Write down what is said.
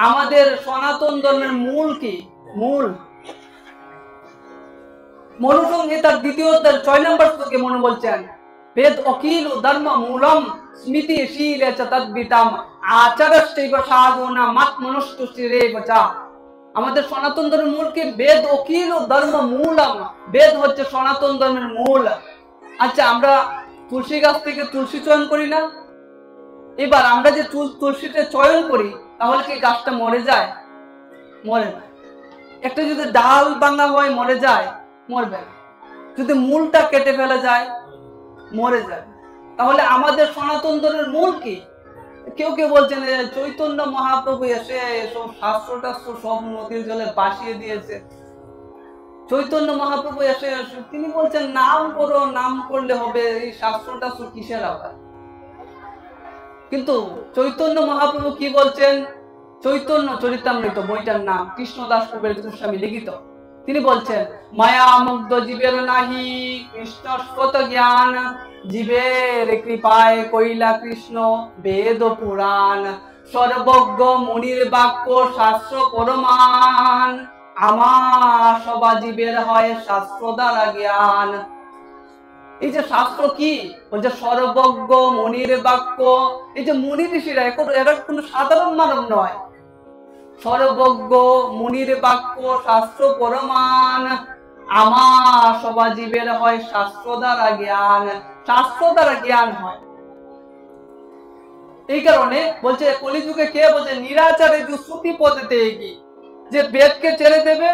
আমাদের সনাতন ধর্মের মূল কি? মূল মনুসংহিতার 2য় অধ্যায়ের 6 নম্বর শ্লোকে মনু বলছেন, বেদ অখিল ধর্ম মূলম স্মৃতি শীল চ তদ্বিতাম আচারশ্চৈব সাধনা মাত মনুষ্যশ্চিরেব চ। আমাদের সনাতন ধর্মের মূল কি? বেদ অখিল ধর্ম মূলম। বেদ হচ্ছে সনাতন ধর্মের মূল। আচ্ছা, আমরা তুলসী গাছ থেকে তুলসী চয়ন করি না? এবার আমরা যে তুলসীটা চয়ন করি, তাহলে কি গাছটা মরে যায়? মরে না। একটা যদি ডাল ভাঙা হয় মরে যায়? মরবে না। যদি মূলটা কেটে ফেলা যায় মরে যায়। তাহলে আমাদের সনাতন ধর্মের মূল কি? কেউ কেউ বলছেন চৈতন্য মহাপ্রভু এসে সব শাস্ত্র সব নদীর জলে ভাসিয়ে দিয়েছে। চৈতন্য মহাপ্রভু এসে তিনি বলছেন নাম করো, নাম করলে হবে, এই শাস্ত্র কিসের আবার? কিন্তু চৈতন্য মহাপ্রভু কি বলছেন? চৈতন্য চরিতামৃত বইটার নাম কৃষ্ণদাস কবির গোস্বামী লিখিত। তিনি বলছেন, মায়া মুগ্ধ জীবের নাহি কৃষ্ণস্পত জ্ঞান, জীবের কৃপায় কইলা কৃষ্ণ বেদ পুরাণ, সর্বজ্ঞ মুনির বাক্য শাস্ত্র পরমান, আমার সবা জীবের হয় শাস্ত্র দ্বারা জ্ঞান। এই যে শাস্ত্র কি বলছে? সর্বজ্ঞ মুনির বাক্য। এই যে মুনি ঋষিরা এরা কোনো সাধারণ মানব নয়। সর্বজ্ঞ মুনির বাক্য শাস্ত্র প্রমাণ, আমার সবা জীবের হয় শাস্ত্র দ্বারা জ্ঞান। শাস্ত্র দ্বারা জ্ঞান হয়। এই কারণে বলছে কলিযুগে কে বলছে নিরাচারে শ্রুতি পদ্ধতি, যে বেদকে ছেড়ে দেবে